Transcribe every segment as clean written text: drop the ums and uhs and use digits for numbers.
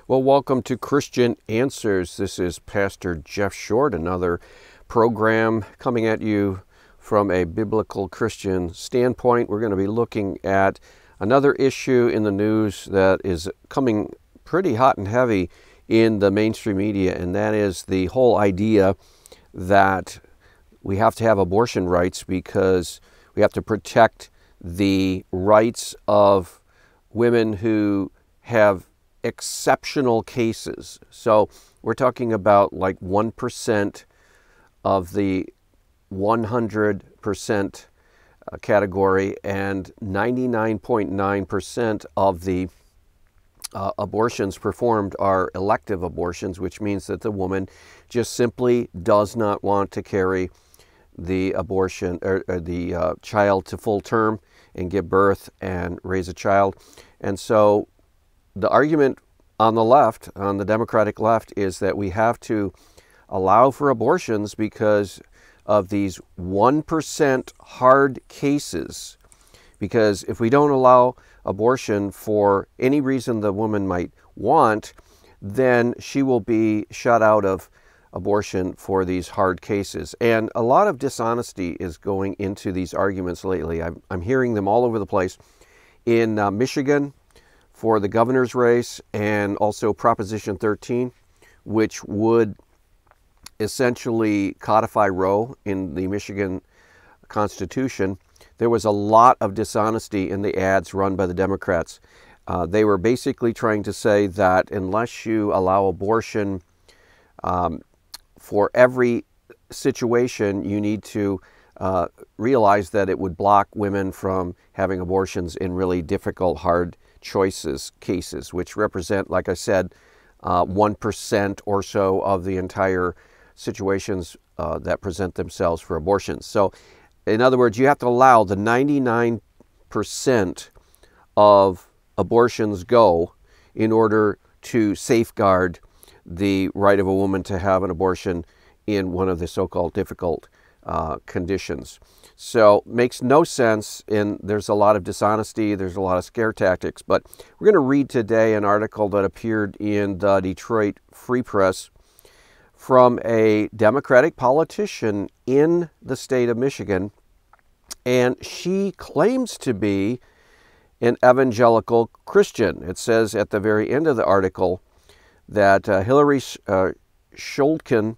Well, welcome to Christian Answers. This is Pastor Jeff Short, another program coming at you from a biblical Christian standpoint. We're going to be looking at another issue in the news that is coming pretty hot and heavy in the mainstream media, and that is the whole idea that we have to have abortion rights because we have to protect the rights of women who have exceptional cases. So we're talking about like 1% of the 100% category, and 99.9% of the abortions performed are elective abortions, which means that the woman just simply does not want to carry the abortion or the child to full term and give birth and raise a child. And so the argument on the left, on the Democratic left, is that we have to allow for abortions because of these 1% hard cases. Because if we don't allow abortion for any reason the woman might want, then she will be shut out of abortion for these hard cases. And a lot of dishonesty is going into these arguments lately. I'm hearing them all over the place. In Michigan, for the governor's race, and also Proposition 13, which would essentially codify Roe in the Michigan Constitution, there was a lot of dishonesty in the ads run by the Democrats. They were basically trying to say that unless you allow abortion for every situation, you need to realize that it would block women from having abortions in really difficult, hard cases, which represent, like I said, 1% or so of the entire situations that present themselves for abortions. So, in other words, you have to allow the 99% of abortions go in order to safeguard the right of a woman to have an abortion in one of the so-called difficult conditions. So makes no sense, and there's a lot of dishonesty, there's a lot of scare tactics. But we're going to read today an article that appeared in the Detroit Free Press from a Democratic politician in the state of Michigan, and she claims to be an evangelical Christian. It says at the very end of the article that Hillary Scholten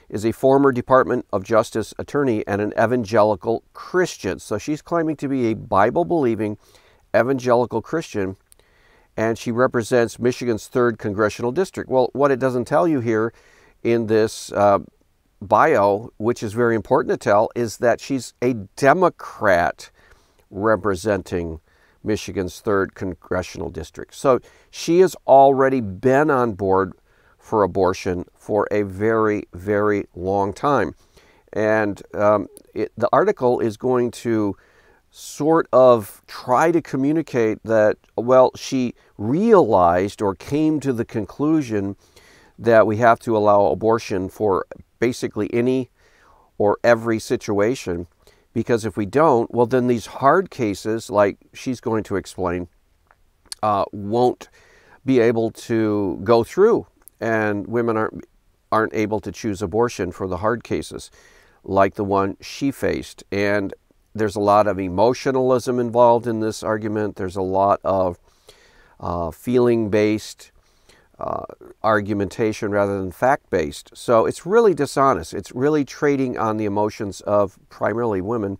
is a former Department of Justice attorney and an evangelical Christian. So she's claiming to be a Bible-believing evangelical Christian, and she represents Michigan's 3rd Congressional District. Well, what it doesn't tell you here in this bio, which is very important to tell, is that she's a Democrat representing Michigan's 3rd Congressional District. So she has already been on board for abortion for a very, very long time. And the article is going to sort of try to communicate that, well, she realized or came to the conclusion that we have to allow abortion for basically any or every situation, because if we don't, well, then these hard cases, like she's going to explain, won't be able to go through, and women aren't able to choose abortion for the hard cases like the one she faced. And there's a lot of emotionalism involved in this argument. There's a lot of feeling-based argumentation rather than fact-based. So it's really dishonest. It's really trading on the emotions of primarily women,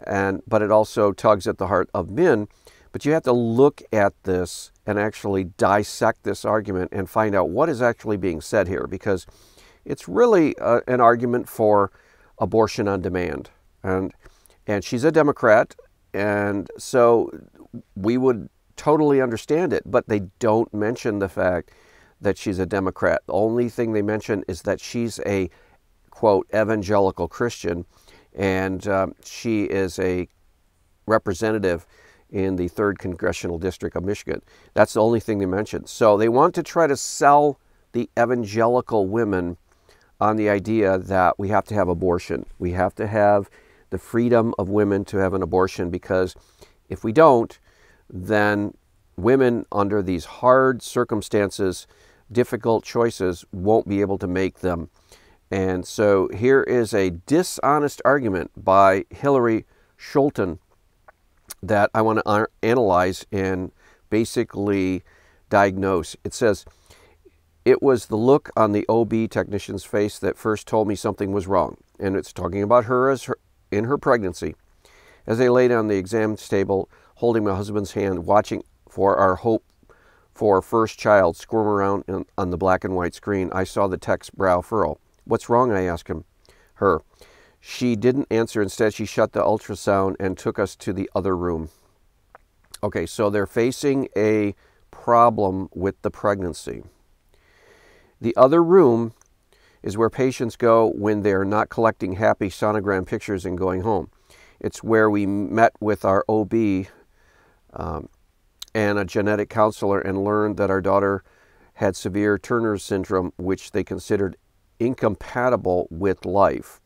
but it also tugs at the heart of men. But you have to look at this and actually dissect this argument and find out what is actually being said here, because it's really an argument for abortion on demand. And she's a Democrat, and so we would totally understand it, but they don't mention the fact that she's a Democrat. The only thing they mention is that she's a, quote, evangelical Christian, and she is a representative in the 3rd Congressional District of Michigan. That's the only thing they mention. So they want to try to sell the evangelical women on the idea that we have to have abortion. We have to have the freedom of women to have an abortion, because if we don't, then women under these hard circumstances, difficult choices, won't be able to make them. And so here is a dishonest argument by Hillary Scholten that I want to analyze and basically diagnose. It says, "It was the look on the OB technician's face that first told me something was wrong." And it's talking about her in her pregnancy. "As I lay down the exam table, holding my husband's hand, watching for our hope for first child squirm around on the black and white screen, I saw the tech's brow furrow. 'What's wrong?' I asked her. She didn't answer. Instead, she shut the ultrasound and took us to the other room." Okay, so they're facing a problem with the pregnancy. The other room is where patients go when they're not collecting happy sonogram pictures and going home. It's where we met with our OB and a genetic counselor and learned that our daughter had severe Turner syndrome, which they considered incompatible with life.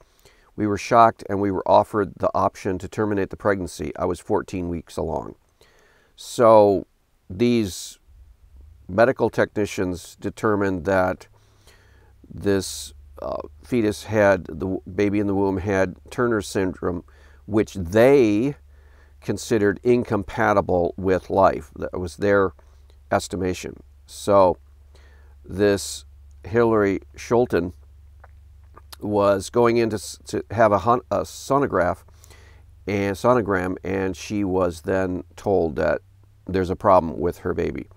We were shocked and we were offered the option to terminate the pregnancy. I was 14 weeks along. So these medical technicians determined that this fetus had, the baby in the womb had Turner syndrome, which they considered incompatible with life. That was their estimation. So this Hillary Scholten was going in to have a sonogram, and she was then told that there's a problem with her baby.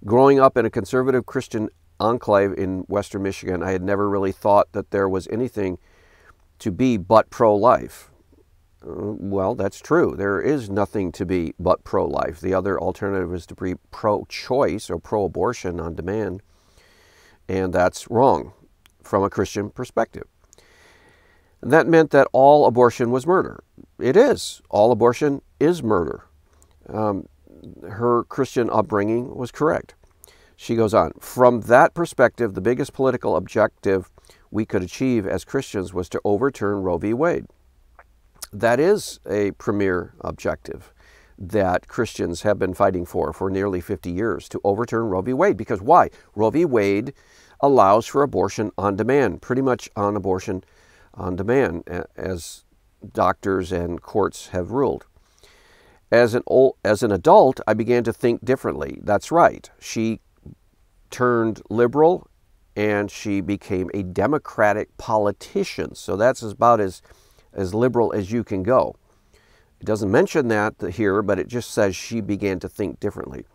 Growing up in a conservative Christian enclave in Western Michigan, I had never really thought that there was anything to be but pro-life. Well, that's true. There is nothing to be but pro-life. The other alternative is to be pro-choice or pro-abortion on demand, and that's wrong from a Christian perspective. And that meant that all abortion was murder. It is. All abortion is murder. Her Christian upbringing was correct. She goes on, "From that perspective, the biggest political objective we could achieve as Christians was to overturn Roe v. Wade." That is a premier objective that Christians have been fighting for nearly 50 years, to overturn Roe v. Wade. Because why? Roe v. Wade allows for abortion on demand, pretty much on abortion on demand, as doctors and courts have ruled. As an adult, I began to think differently. That's right. She turned liberal and she became a Democratic politician. So that's about as liberal as you can go. It doesn't mention that here, but it just says she began to think differently.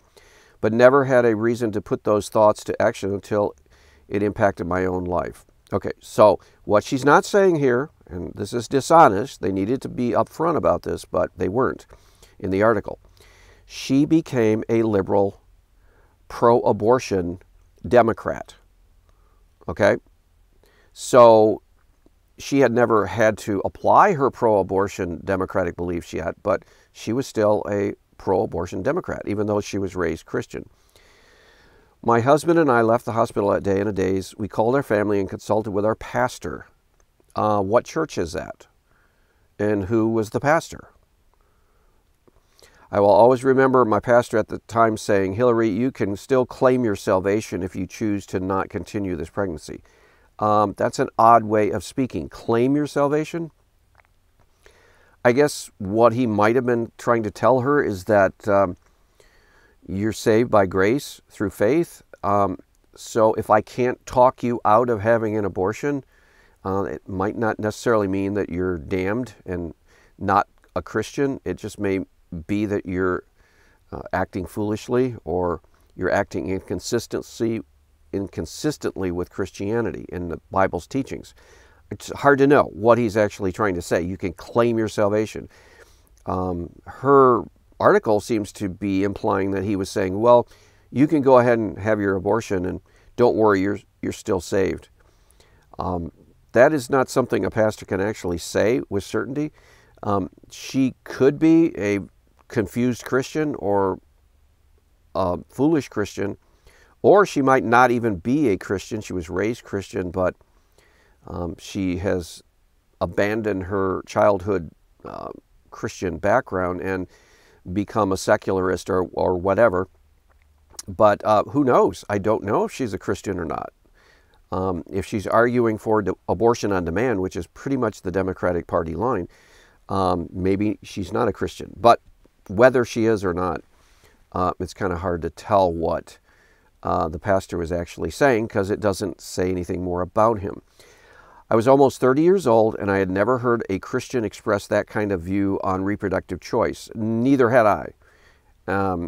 But never had a reason to put those thoughts to action until it impacted my own life. Okay, so what she's not saying here, and this is dishonest, they needed to be upfront about this, but they weren't in the article. She became a liberal, pro-abortion Democrat. Okay? So she had never had to apply her pro-abortion Democratic beliefs yet, but she was still a pro-abortion Democrat, even though she was raised Christian. "My husband and I left the hospital that day in a daze. We called our family and consulted with our pastor." What church is that? And who was the pastor? "I will always remember my pastor at the time saying, 'Hillary, you can still claim your salvation if you choose to not continue this pregnancy.'" That's an odd way of speaking. Claim your salvation? I guess what he might have been trying to tell her is that you're saved by grace through faith. So if I can't talk you out of having an abortion, it might not necessarily mean that you're damned and not a Christian. It just may be that you're acting foolishly, or you're acting inconsistently with Christianity and the Bible's teachings. It's hard to know what he's actually trying to say. You can claim your salvation. Her article seems to be implying that he was saying, well, you can go ahead and have your abortion and don't worry, you're still saved. That is not something a pastor can actually say with certainty. She could be a confused Christian or a foolish Christian, or she might not even be a Christian. She was raised Christian, but she has abandoned her childhood Christian background and become a secularist or whatever. But who knows? I don't know if she's a Christian or not. If she's arguing for abortion on demand, which is pretty much the Democratic Party line, maybe she's not a Christian. But whether she is or not, it's kind of hard to tell what the pastor was actually saying, because it doesn't say anything more about him. I was almost 30 years old, and I had never heard a Christian express that kind of view on reproductive choice. Neither had I.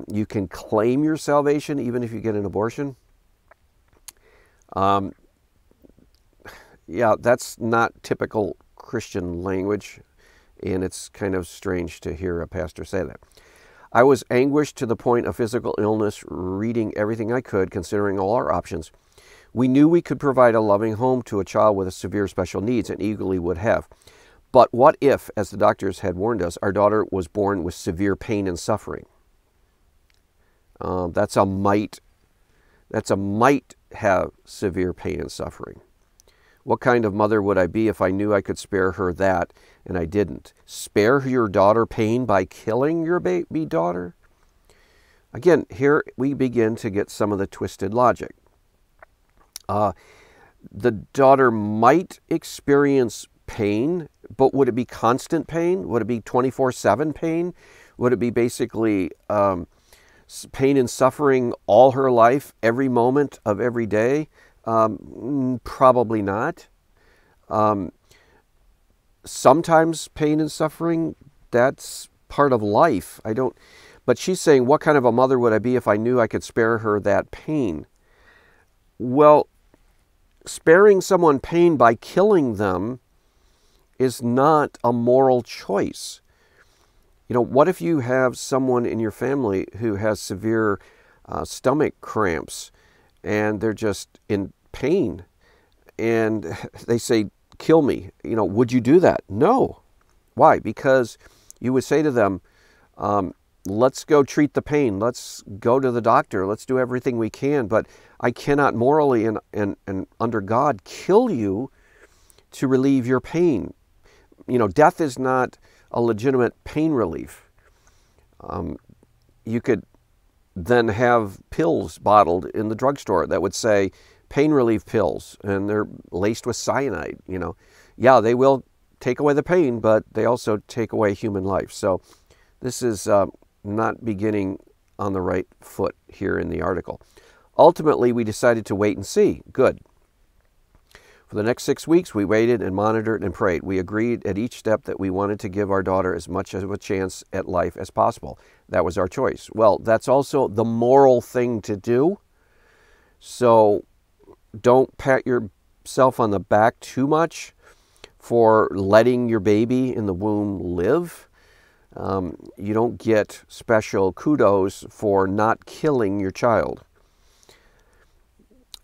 You can claim your salvation even if you get an abortion. Yeah, that's not typical Christian language, and it's kind of strange to hear a pastor say that. I was anguished to the point of physical illness, reading everything I could, considering all our options. We knew we could provide a loving home to a child with severe special needs, and eagerly would have. But what if, as the doctors had warned us, our daughter was born with severe pain and suffering? That's a might have severe pain and suffering. What kind of mother would I be if I knew I could spare her that, and I didn't? Spare your daughter pain by killing your baby daughter? Again, here we begin to get some of the twisted logic. The daughter might experience pain, but would it be constant pain? Would it be 24/7 pain? Would it be basically pain and suffering all her life, every moment of every day? Probably not. Sometimes pain and suffering, that's part of life. But she's saying, what kind of a mother would I be if I knew I could spare her that pain? Well, sparing someone pain by killing them is not a moral choice. What if you have someone in your family who has severe stomach cramps, and they're just in pain, and they say, kill me? Would you do that? No. Why? Because you would say to them, let's go treat the pain. Let's go to the doctor. Let's do everything we can. But I cannot morally and under God kill you to relieve your pain. Death is not a legitimate pain relief. You could then have pills bottled in the drugstore that would say pain relief pills, and they're laced with cyanide. Yeah, they will take away the pain, but they also take away human life. So this is not beginning on the right foot here in the article. Ultimately, we decided to wait and see. Good. For the next 6 weeks, we waited and monitored and prayed. We agreed at each step that we wanted to give our daughter as much of a chance at life as possible. That was our choice. Well, that's also the moral thing to do. So don't pat yourself on the back too much for letting your baby in the womb live. You don't get special kudos for not killing your child.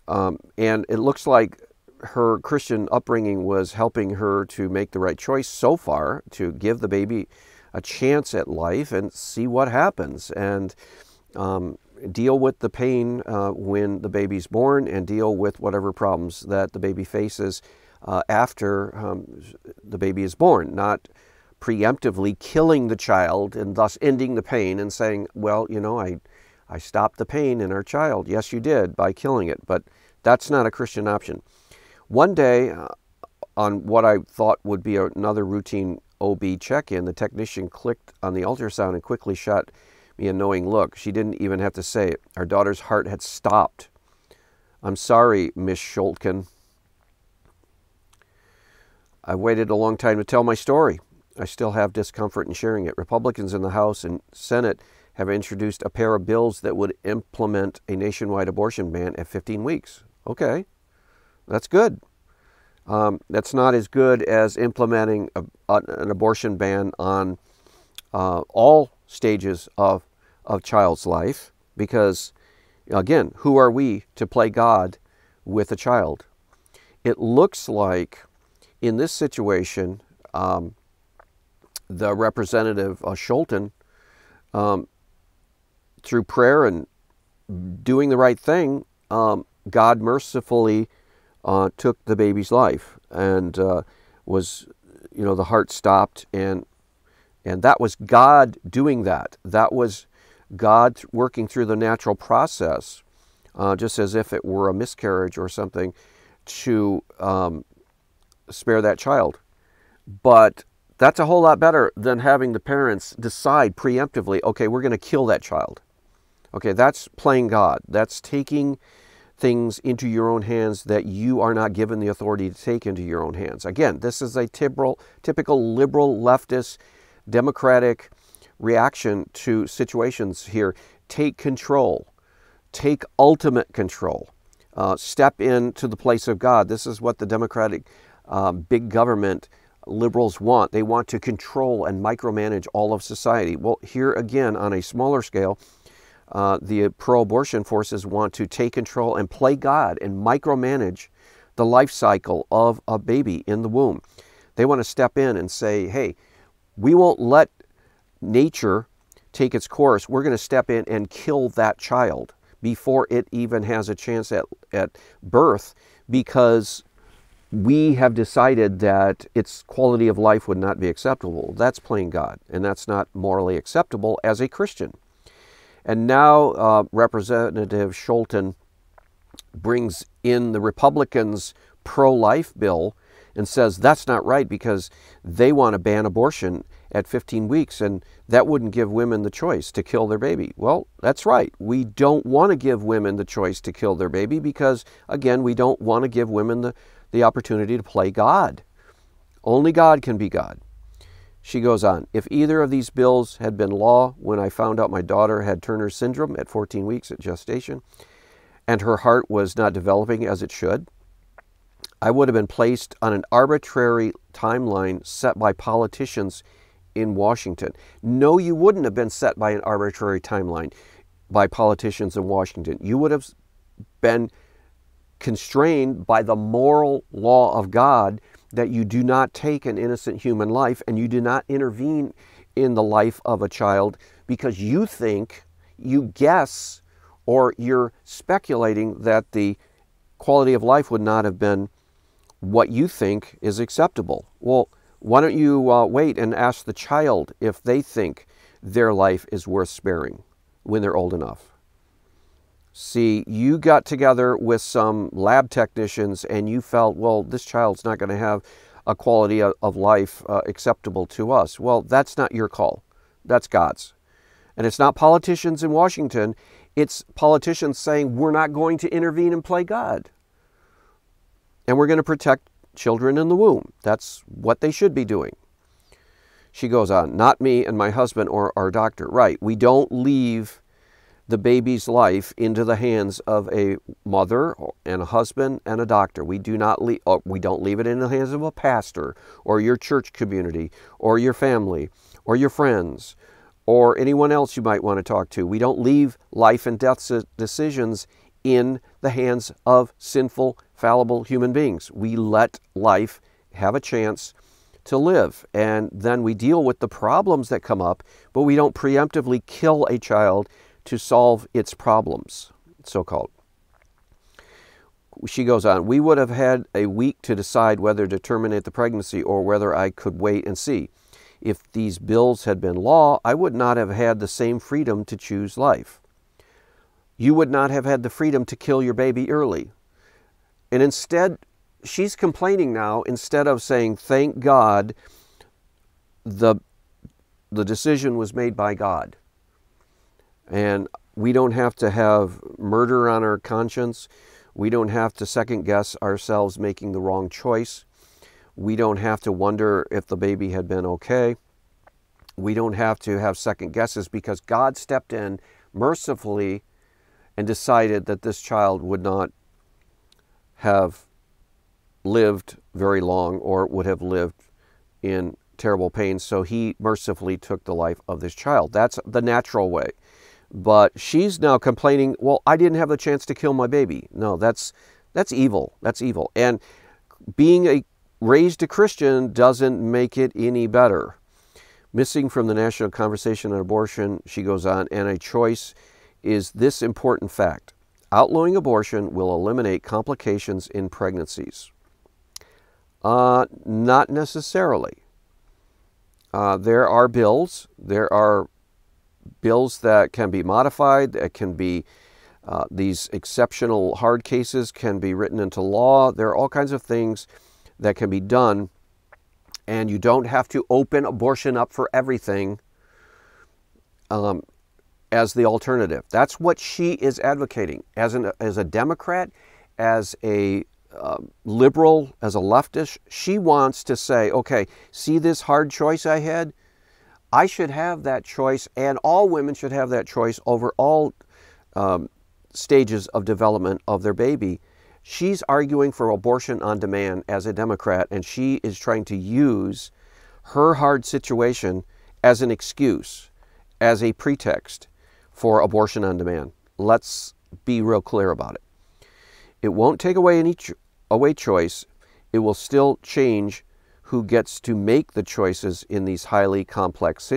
And it looks like her Christian upbringing was helping her to make the right choice so far, to give the baby a chance at life and see what happens, and deal with the pain when the baby's born, and deal with whatever problems that the baby faces after the baby is born, not preemptively killing the child and thus ending the pain and saying, well, I stopped the pain in our child. Yes, you did, by killing it, but that's not a Christian option. One day, on what I thought would be another routine OB check-in, the technician clicked on the ultrasound and quickly shot me a knowing look. She didn't even have to say it. Our daughter's heart had stopped. I'm sorry, Miss Schultken. I've waited a long time to tell my story. I still have discomfort in sharing it. Republicans in the House and Senate have introduced a pair of bills that would implement a nationwide abortion ban at 15 weeks. Okay, that's good. That's not as good as implementing an abortion ban on all stages of child's life, because, again, who are we to play God with a child? It looks like in this situation, the representative Schulten, through prayer and doing the right thing, God mercifully took the baby's life, and was, the heart stopped, and that was God doing that. That was God working through the natural process, just as if it were a miscarriage or something, to spare that child. But that's a whole lot better than having the parents decide preemptively, okay, we're going to kill that child. Okay, that's playing God. That's taking things into your own hands that you are not given the authority to take into your own hands. Again, this is a typical liberal, leftist, democratic reaction to situations here. Take control. Take ultimate control. Step into the place of God. This is what the democratic big government liberals want. They want to control and micromanage all of society. Well, here again, on a smaller scale, the pro-abortion forces want to take control and play God and micromanage the life cycle of a baby in the womb. They want to step in and say, hey, we won't let nature take its course. We're going to step in and kill that child before it even has a chance at birth, because we have decided that its quality of life would not be acceptable. That's playing God, and that's not morally acceptable as a Christian. And now Representative Scholten brings in the Republicans' pro-life bill and says that's not right because they want to ban abortion at 15 weeks, and that wouldn't give women the choice to kill their baby. Well, that's right. We don't want to give women the choice to kill their baby because, again, we don't want to give women the opportunity to play God. Only God can be God. She goes on, if either of these bills had been law when I found out my daughter had Turner syndrome at 14 weeks at gestation and her heart was not developing as it should, I would have been placed on an arbitrary timeline set by politicians in Washington. No, you wouldn't have been set by an arbitrary timeline by politicians in Washington. You would have been constrained by the moral law of God that you do not take an innocent human life and you do not intervene in the life of a child because you think, you guess, or you're speculating that the quality of life would not have been what you think is acceptable. Well, why don't you wait and ask the child if they think their life is worth sparing when they're old enough? See, you got together with some lab technicians and you felt, well, this child's not going to have a quality of life acceptable to us. Well, that's not your call. That's God's. And it's not politicians in Washington. It's politicians saying, we're not going to intervene and play God. And we're going to protect children in the womb. That's what they should be doing. She goes on, not me and my husband or our doctor. Right, we don't leave the baby's life into the hands of a mother and a husband and a doctor. We don't leave it in the hands of a pastor or your church community or your family or your friends or anyone else you might want to talk to. We don't leave life and death decisions in the hands of sinful, fallible human beings. We let life have a chance to live, and then we deal with the problems that come up, but we don't preemptively kill a child to solve its problems, so-called. She goes on, we would have had a week to decide whether to terminate the pregnancy or whether I could wait and see. If these bills had been law, I would not have had the same freedom to choose life. You would not have had the freedom to kill your baby early. And instead, she's complaining now, instead of saying, thank God the decision was made by God. And we don't have to have murder on our conscience. We don't have to second guess ourselves making the wrong choice. We don't have to wonder if the baby had been okay. We don't have to have second guesses because God stepped in mercifully and decided that this child would not have lived very long or would have lived in terrible pain. So he mercifully took the life of this child. That's the natural way. But she's now complaining, well, I didn't have the chance to kill my baby. No, that's evil. That's evil. And being raised a Christian doesn't make it any better. Missing from the national conversation on abortion, she goes on, and a choice is this important fact. Outlawing abortion will eliminate complications in pregnancies. Not necessarily. There are bills, there are bills that can be modified, that can be, these exceptional hard cases can be written into law. There are all kinds of things that can be done, and you don't have to open abortion up for everything as the alternative. That's what she is advocating. As a Democrat, as a liberal, as a leftist, she wants to say, okay, see this hard choice I had? I should have that choice, and all women should have that choice over all stages of development of their baby. She's arguing for abortion on demand as a Democrat, and she is trying to use her hard situation as an excuse, as a pretext for abortion on demand. Let's be real clear about it. It won't take away any choice. It will still change who gets to make the choices in these highly complex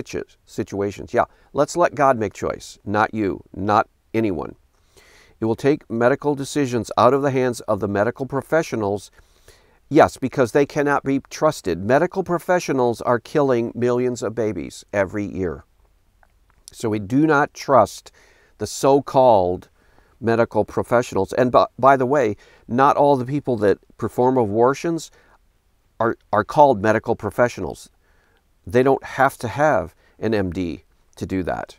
situations. Yeah, let's let God make choice, not you, not anyone. It will take medical decisions out of the hands of the medical professionals. Yes, because they cannot be trusted. Medical professionals are killing millions of babies every year. So we do not trust the so-called medical professionals. And by the way, not all the people that perform abortions are called medical professionals. They don't have to have an MD to do that.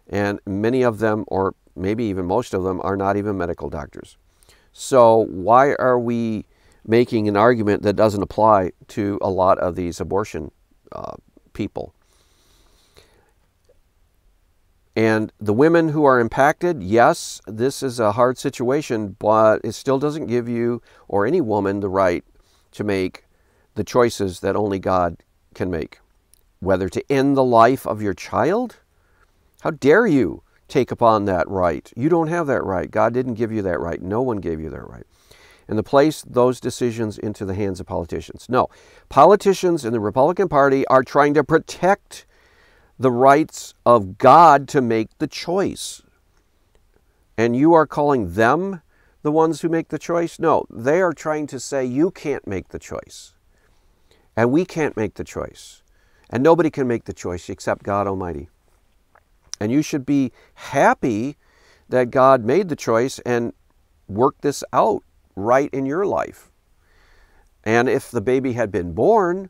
And many of them, or maybe even most of them, are not even medical doctors. So why are we making an argument that doesn't apply to a lot of these abortion people? And the women who are impacted, yes, this is a hard situation, but it still doesn't give you or any woman the right to make the choices that only God can make. Whether to end the life of your child? How dare you take upon that right? You don't have that right. God didn't give you that right. No one gave you that right. And to place those decisions into the hands of politicians. No, politicians in the Republican Party are trying to protect the rights of God to make the choice. And you are calling them the ones who make the choice? No, they are trying to say you can't make the choice. And we can't make the choice. And nobody can make the choice except God Almighty. And you should be happy that God made the choice and worked this out right in your life. And if the baby had been born,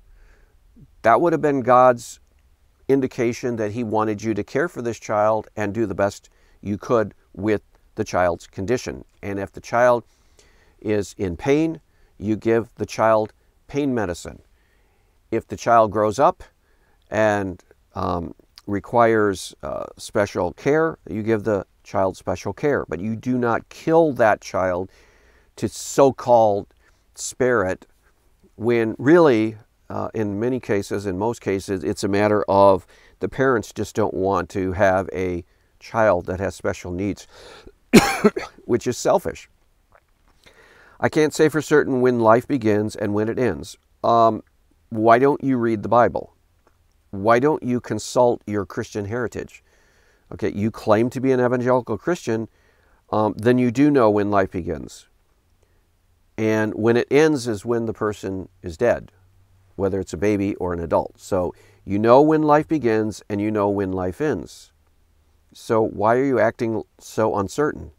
that would have been God's indication that He wanted you to care for this child and do the best you could with the child's condition. And if the child is in pain, you give the child pain medicine. If the child grows up and requires special care, you give the child special care. But you do not kill that child to so-called spare it, when really, in many cases, in most cases, it's a matter of the parents just don't want to have a child that has special needs, which is selfish. I can't say for certain when life begins and when it ends. Why don't you read the Bible? Why don't you consult your Christian heritage? Okay, you claim to be an evangelical Christian, then you do know when life begins. And when it ends is when the person is dead, whether it's a baby or an adult. So you know when life begins and you know when life ends. So why are you acting so uncertain?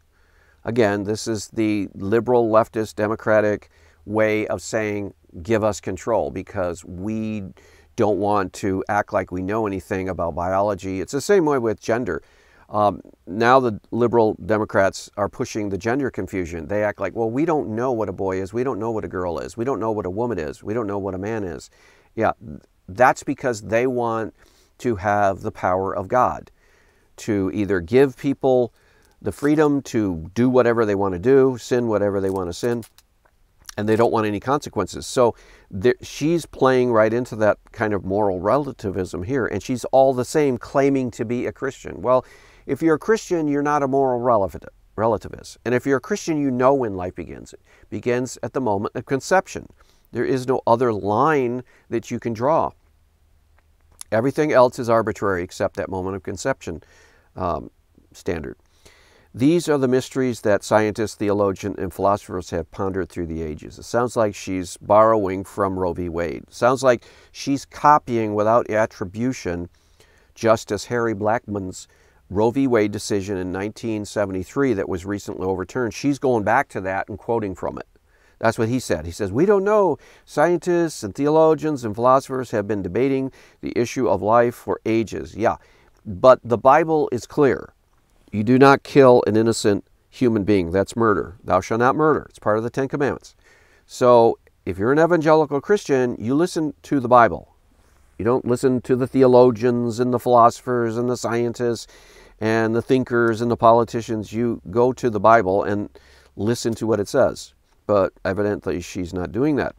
Again, this is the liberal, leftist, democratic way of saying, give us control, because we don't want to act like we know anything about biology. It's the same way with gender. Now the liberal Democrats are pushing the gender confusion. They act like, well, we don't know what a boy is. We don't know what a girl is. We don't know what a woman is. We don't know what a man is. Yeah, that's because they want to have the power of God to either give people the freedom to do whatever they want to do, sin whatever they want to sin, and they don't want any consequences. So she's playing right into that kind of moral relativism here, and she's all the same claiming to be a Christian. Well, if you're a Christian, you're not a moral relativist. And if you're a Christian, you know when life begins. It begins at the moment of conception. There is no other line that you can draw. Everything else is arbitrary except that moment of conception standard. These are the mysteries that scientists, theologians, and philosophers have pondered through the ages. It sounds like she's borrowing from Roe v. Wade. It sounds like she's copying without attribution Justice Harry Blackmun's Roe v. Wade decision in 1973 that was recently overturned. She's going back to that and quoting from it. That's what he said. He says, "We don't know. Scientists and theologians and philosophers have been debating the issue of life for ages." Yeah, but the Bible is clear. You do not kill an innocent human being. That's murder. Thou shalt not murder. It's part of the Ten Commandments. So if you're an evangelical Christian, you listen to the Bible. You don't listen to the theologians and the philosophers and the scientists and the thinkers and the politicians. You go to the Bible and listen to what it says. But evidently she's not doing that.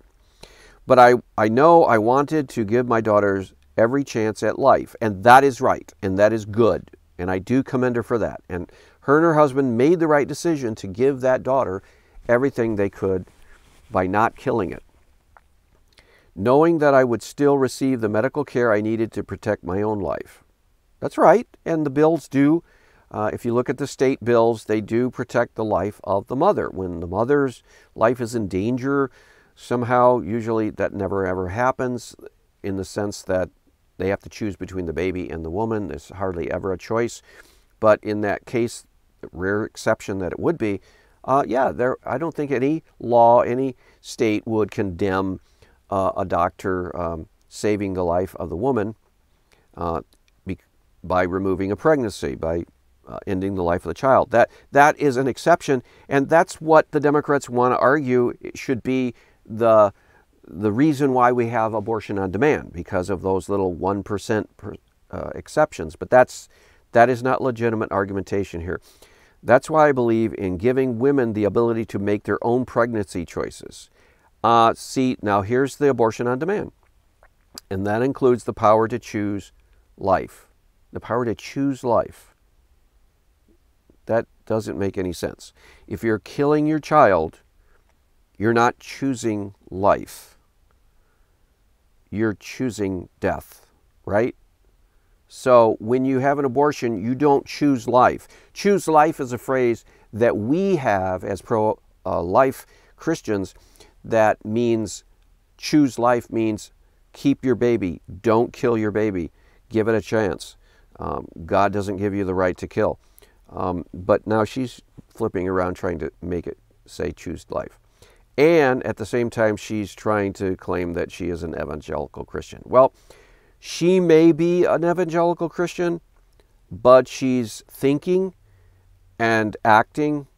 But I know I wanted to give my daughters every chance at life, and that is right, and that is good, and I do commend her for that. And her and her husband made the right decision to give that daughter everything they could by not killing it, knowing that I would still receive the medical care I needed to protect my own life. That's right, and the bills do. If you look at the state bills, they do protect the life of the mother. When the mother's life is in danger, somehow, usually that never ever happens, in the sense that they have to choose between the baby and the woman. There's hardly ever a choice. But in that case, rare exception that it would be, I don't think any law, any state would condemn a doctor saving the life of the woman by removing a pregnancy, by ending the life of the child. That is an exception, and that's what the Democrats want to argue should be the reason why we have abortion on demand, because of those little 1% exceptions. But that is not legitimate argumentation here. That's why I believe in giving women the ability to make their own pregnancy choices. See, now here's the abortion on demand, and that includes the power to choose life. The power to choose life. That doesn't make any sense. If you're killing your child, you're not choosing life. You're choosing death, right? So when you have an abortion, you don't choose life. Choose life is a phrase that we have as pro-life Christians. That means, choose life means keep your baby. Don't kill your baby. Give it a chance. God doesn't give you the right to kill. But now she's flipping around trying to make it say choose life. And at the same time, she's trying to claim that she is an evangelical Christian. Well, she may be an evangelical Christian, but she's thinking and acting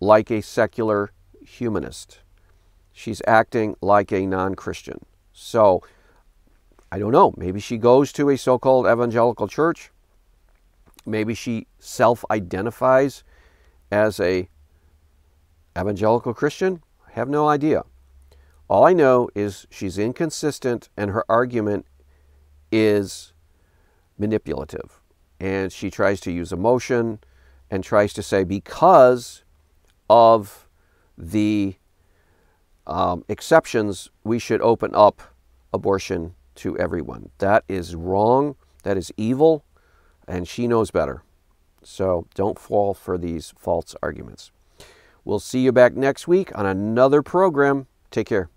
like a secular humanist. She's acting like a non-Christian. So, I don't know. Maybe she goes to a so-called evangelical church. Maybe she self-identifies as a evangelical Christian. I have no idea. All I know is she's inconsistent and her argument is manipulative. And she tries to use emotion and tries to say because of the exceptions, we should open up abortion to everyone. That is wrong. That is evil. And she knows better. So don't fall for these false arguments. We'll see you back next week on another program. Take care.